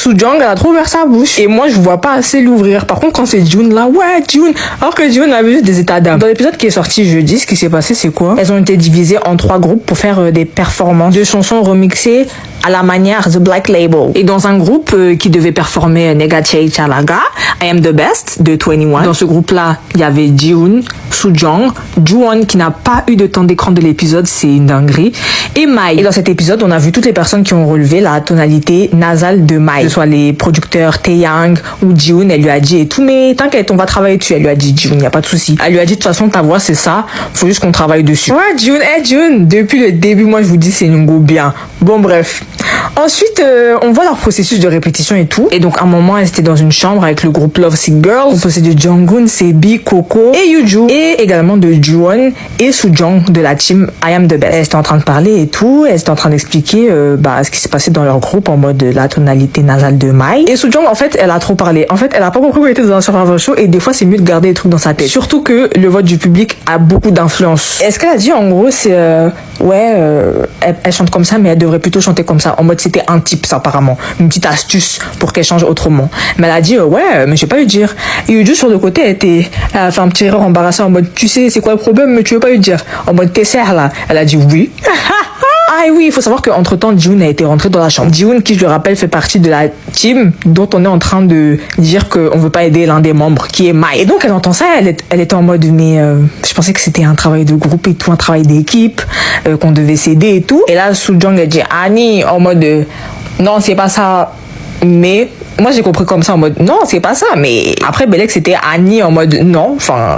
Soo-jung, elle a trop ouvert sa bouche. Et moi, je vois pas assez l'ouvrir. Par contre, quand c'est June, là, ouais, June. Alors que June avait juste des états d'âme. Dans l'épisode qui est sorti jeudi, ce qui s'est passé, c'est quoi? Elles ont été divisées en 3 groupes pour faire des performances de chansons remixées à la manière The Black Label. Et dans un groupe qui devait performer Nega Chey Chalaga, I Am The Best de 21. Dans ce groupe-là, il y avait Jihoon, Soo-jung, Ju-won qui n'a pas eu de temps d'écran de l'épisode, c'est une dinguerie, et Mai. Et dans cet épisode, on a vu toutes les personnes qui ont relevé la tonalité nasale de Mai. Que ce soit les producteurs Taeyang ou Jihoon, elle lui a dit et tout, mais t'inquiète, on va travailler dessus. Elle lui a dit, Jihoon, y a pas de souci. Elle lui a dit, de toute façon, ta voix, c'est ça, faut juste qu'on travaille dessus. Ouais, Jihoon, Jihoon, depuis le début, moi, je vous dis, c'est une go bien. Bon, bref. Ensuite, on voit leur processus de répétition et tout. Et donc, à un moment, elles étaient dans une chambre avec le groupe Love Sick Girls, composé de Jungkook, Sebi, Coco et Yuju, et également de Ju-won et Soo-jung de la team I Am The Best. Elles étaient en train de parler et tout. Elles étaient en train d'expliquer ce qui s'est passé dans leur groupe en mode la tonalité nasale de Mai. Et Soo-jung, en fait, elle a trop parlé. En fait, elle a pas compris qu'elle était dans un survival show et des fois, c'est mieux de garder les trucs dans sa tête. Surtout que le vote du public a beaucoup d'influence. Et ce qu'elle a dit, en gros, c'est elle chante comme ça, mais elle devrait plutôt chanter comme ça. En mode, c'était un tips apparemment, une petite astuce pour qu'elle change autrement. Mais elle a dit mais je vais pas lui dire. Et Yuju sur le côté, elle a fait un petit rire embarrassé en mode, tu sais c'est quoi le problème, mais tu veux pas lui dire. En mode, t'es serre là. Elle a dit oui. Ah oui, il faut savoir qu'entre temps, Jihoon a été rentrée dans la chambre. Jihoon, qui je le rappelle, fait partie de la team dont on est en train de dire qu'on veut pas aider l'un des membres, qui est Mai. Et donc elle entend ça, elle était en mode mais je pensais que c'était un travail de groupe et tout, un travail d'équipe, qu'on devait s'aider et tout. Et là, Soo-jung a dit Annie en mode non, c'est pas ça. Mais moi j'ai compris comme ça en mode non, c'est pas ça. Mais après Belek c'était Annie en mode non, enfin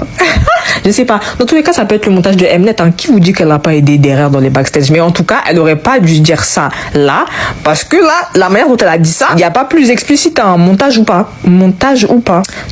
je sais pas. Dans tous les cas, ça peut être le montage de Mnet. Qui vous dit qu'elle n'a pas aidé derrière dans les backstage? Mais en tout cas, elle aurait pas dû dire ça là, parce que là, la manière dont elle a dit ça, il n'y a pas plus explicite, montage ou pas.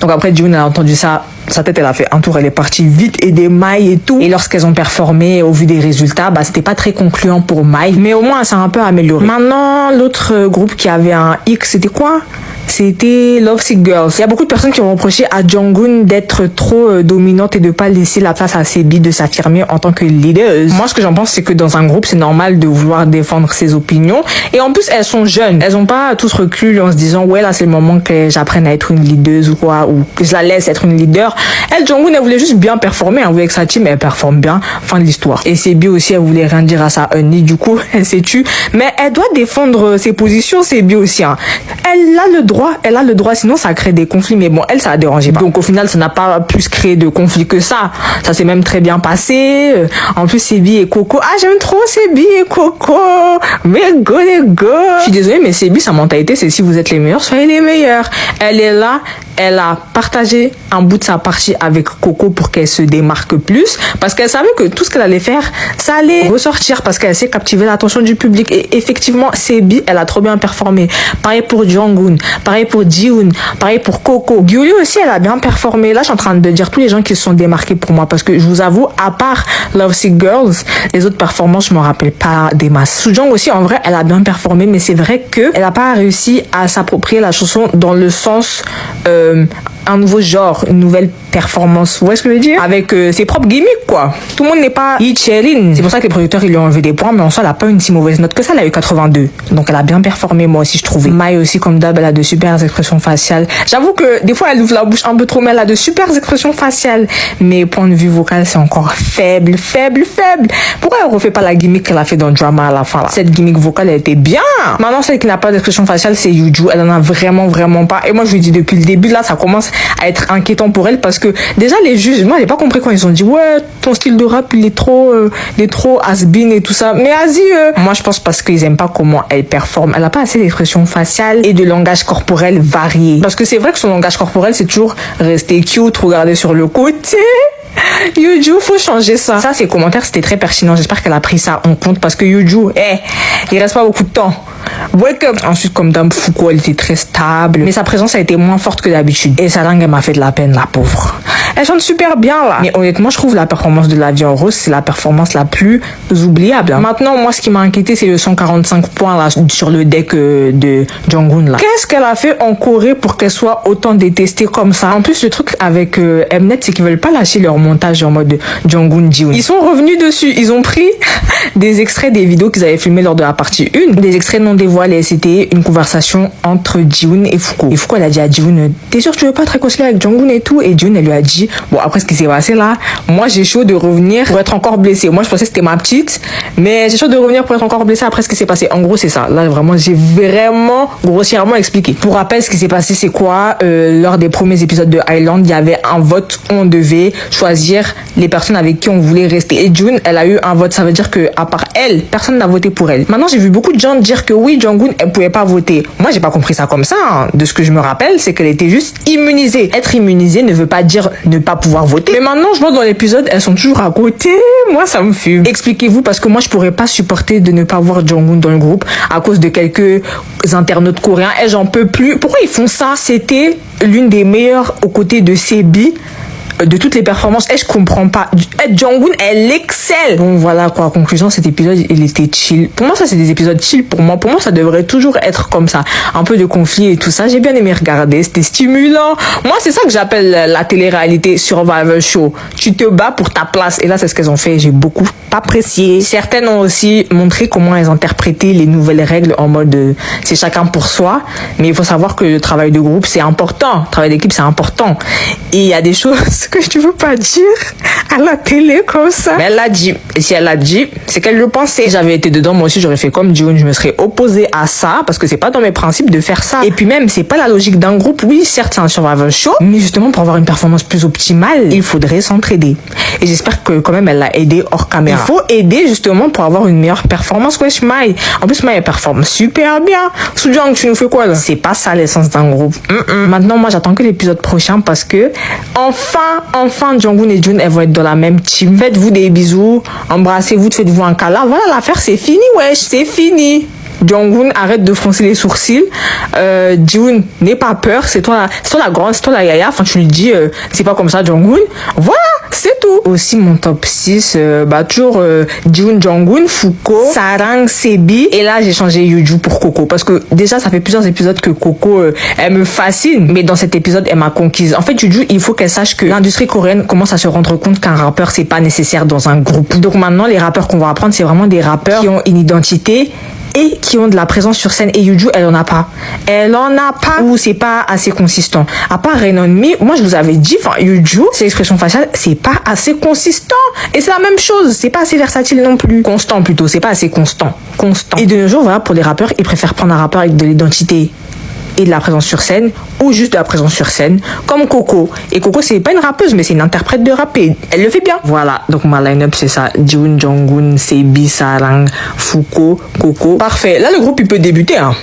Donc après, Jihoon a entendu ça. Sa tête, elle a fait un tour, elle est partie vite aider Mai et tout. Et lorsqu'elles ont performé, au vu des résultats, c'était pas très concluant pour Mai. Mais au moins, ça a un peu amélioré. Maintenant, l'autre groupe qui avait un X, c'était quoi? C'était Love Sick Girls. Il y a beaucoup de personnes qui ont reproché à Jungkook d'être trop dominante et de pas laisser la place à Sebi de s'affirmer en tant que leader. Moi, ce que j'en pense, c'est que dans un groupe, c'est normal de vouloir défendre ses opinions. Et en plus, elles sont jeunes. Elles ont pas tous recul en se disant, ouais, là, c'est le moment que j'apprenne à être une leader ou quoi, ou que je la laisse être une leader. Elle, Jungkook, elle voulait juste bien performer. Elle voulait que sa team, elle performe bien. Fin de l'histoire. Et Sebi aussi, elle voulait rien dire à sa Honey. Du coup, elle s'est tue. Mais elle doit défendre ses positions, Sebi aussi. Elle a le droit, sinon ça crée des conflits. Mais bon, elle, ça a dérangé pas. Donc au final, ça n'a pas plus créé de conflits que ça. Ça s'est même très bien passé. En plus, Sebi et Coco. Ah, j'aime trop Sebi et Coco. Mais go les go. Je suis désolée, mais Sebi, sa mentalité, c'est si vous êtes les meilleurs, soyez les meilleurs. Elle est là. Elle a partagé un bout de sa partie avec Coco pour qu'elle se démarque plus, parce qu'elle savait que tout ce qu'elle allait faire, ça allait ressortir, parce qu'elle sait captiver l'attention du public. Et effectivement, Sebi, elle a trop bien performé. Pareil pour Jungkook, pareil pour Jihoon, pareil pour Coco. Gyuri aussi, elle a bien performé. Là, je suis en train de dire tous les gens qui se sont démarqués pour moi, parce que je vous avoue, à part Love Sick Girls, les autres performances, je me rappelle pas des masses. Soo-jung aussi, en vrai, elle a bien performé, mais c'est vrai que elle a pas réussi à s'approprier la chanson dans le sens un nouveau genre, une nouvelle performance, vous voyez ce que je veux dire, avec ses propres gimmicks quoi. Tout le monde n'est pas Lee. C'est pour ça que les producteurs ils lui ont enlevé des points, mais en soi elle a pas une si mauvaise note que ça, elle a eu 82, donc elle a bien performé. Moi aussi je trouvais. Mai aussi, comme d'hab, elle a de super expressions faciales. J'avoue que des fois elle ouvre la bouche un peu trop, mais elle a de super expressions faciales, mais point de vue vocal c'est encore faible. Pourquoi elle refait pas la gimmick qu'elle a fait dans Drama à la fin là? Cette gimmick vocale elle était bien. Maintenant celle qui n'a pas d'expression faciale, c'est Yuju. Elle en a vraiment pas, et moi je lui dis depuis le début là, ça commence à être inquiétant pour elle, parce que déjà les juges, moi j'ai pas compris quand ils ont dit ouais ton style de rap il est trop has-been et tout ça, mais vas-y moi je pense parce qu'ils aiment pas comment elle performe. Elle a pas assez d'expression faciale et de langage corporel varié, parce que c'est vrai que son langage corporel c'est toujours rester cute, regarder sur le côté. Yuju, faut changer ça. Ça, ces commentaires, c'était très pertinent. J'espère qu'elle a pris ça en compte, parce que Yuju, il reste pas beaucoup de temps. Wake up. Ensuite, comme Dame Foucault, elle était très stable, mais sa présence a été moins forte que d'habitude. Et sa langue, elle m'a fait de la peine, la pauvre. Elle chante super bien là. Mais honnêtement, je trouve la performance de La Vie en Rose, c'est la performance la plus oubliable. Maintenant, moi, ce qui m'a inquiété, c'est le 145 points là sur le deck de Jonghoon là. Qu'est-ce qu'elle a fait en Corée pour qu'elle soit autant détestée comme ça? En plus, le truc avec Mnet, c'est qu'ils veulent pas lâcher leur montage en mode Jonghoon Jihoon. Ils sont revenus dessus. Ils ont pris des extraits des vidéos qu'ils avaient filmées lors de la partie 1, des extraits non dévoilés. C'était une conversation entre Jihoon et Foucault. Et Foucault, elle a dit à Jihoon, t'es sûr que tu veux pas te réconcilier avec Jonghoon et tout? Et Jihoon, elle lui a dit, bon, après ce qui s'est passé là, moi j'ai chaud de revenir pour être encore blessée. Moi je pensais que c'était ma petite, mais j'ai chaud de revenir pour être encore blessée après ce qui s'est passé. En gros, c'est ça. Là, vraiment, j'ai vraiment grossièrement expliqué. Pour rappel, ce qui s'est passé, c'est quoi? Lors des premiers épisodes de Island, il y avait un vote où on devait choisir les personnes avec qui on voulait rester. Et Jihoon, elle a eu un vote. Ça veut dire que à part elle, personne n'a voté pour elle. Maintenant, j'ai vu beaucoup de gens dire que oui, Jonghoon, elle pouvait pas voter. Moi, j'ai pas compris ça comme ça. Hein. De ce que je me rappelle, c'est qu'elle était juste immunisée. Être immunisée ne veut pas dire ne pas pouvoir voter. Mais maintenant, je vois dans l'épisode, elles sont toujours à côté. Moi, ça me fume. Expliquez-vous, parce que moi, je pourrais pas supporter de ne pas voir Jonghoon dans le groupe à cause de quelques internautes coréens. Et j'en peux plus. Pourquoi ils font ça? C'était l'une des meilleures aux côtés de Sebi de toutes les performances. Et je comprends pas. Jonghoon, elle excelle. Bon, voilà quoi. Conclusion, cet épisode, il était chill. Pour moi, ça, c'est des épisodes chill pour moi. Pour moi, ça devrait toujours être comme ça. Un peu de conflit et tout ça. J'ai bien aimé regarder. C'était stimulant. Moi, c'est ça que j'appelle la télé-réalité survival show. Tu te bats pour ta place. Et là, c'est ce qu'elles ont fait. J'ai beaucoup apprécié. Certaines ont aussi montré comment elles interprétaient les nouvelles règles en mode c'est chacun pour soi. Mais il faut savoir que le travail de groupe, c'est important. Le travail d'équipe, c'est important. Et il y a des choses que tu veux pas dire à la télé comme ça. Mais elle l'a dit. Et si elle l'a dit, c'est qu'elle le pensait. Si j'avais été dedans, moi aussi, j'aurais fait comme Jihoon. Je me serais opposée à ça parce que c'est pas dans mes principes de faire ça. Et puis même, c'est pas la logique d'un groupe. Oui, certes, c'est un survival show. Mais justement, pour avoir une performance plus optimale, il faudrait s'entraider. Et j'espère que quand même, elle l'a aidé hors caméra. Il faut aider justement pour avoir une meilleure performance. Wesh, Mai. En plus, Mai, elle performe super bien. Soojang, tu nous fais quoi là? C'est pas ça l'essence d'un groupe. Maintenant, moi, j'attends que l'épisode prochain parce que enfin, Jonghoon et Jihoon, elles vont être dans la même team. Faites-vous des bisous, embrassez-vous, faites-vous un câlin. Voilà, l'affaire, c'est fini, wesh, c'est fini. Jonghoon, arrête de froncer les sourcils. Jihoon, n'aie pas peur. C'est toi la grande, c'est toi la yaya. Enfin, tu lui dis, c'est pas comme ça, Jonghoon. Voilà, c'est tout. Aussi, mon top 6, toujours Jihoon, Jonghoon, Foucault, Sarang, Sebi. Et là, j'ai changé Yuju pour Coco. Parce que déjà, ça fait plusieurs épisodes que Coco, elle me fascine. Mais dans cet épisode, elle m'a conquise. En fait, Yuju, il faut qu'elle sache que l'industrie coréenne commence à se rendre compte qu'un rappeur, c'est pas nécessaire dans un groupe. Donc maintenant, les rappeurs qu'on va apprendre, c'est vraiment des rappeurs qui ont une identité et qui ont de la présence sur scène. Et Yuju, elle en a pas. Ou c'est pas assez consistant. À part Rain On Me, moi je vous avais dit, enfin Yuju, ses expressions faciales, c'est pas assez consistant. Et c'est la même chose, c'est pas assez versatile non plus. Constant plutôt, c'est pas assez constant. Et de nos jours, voilà, pour les rappeurs, ils préfèrent prendre un rappeur avec de l'identité et de la présence sur scène, ou juste de la présence sur scène, comme Coco. Et Coco, c'est pas une rappeuse, mais c'est une interprète de rap, et elle le fait bien. Voilà, donc ma line-up, c'est ça. Jihoon, Jonghoon, Sebi, Sarang, Foucault, Coco. Parfait. Là, le groupe, il peut débuter, hein.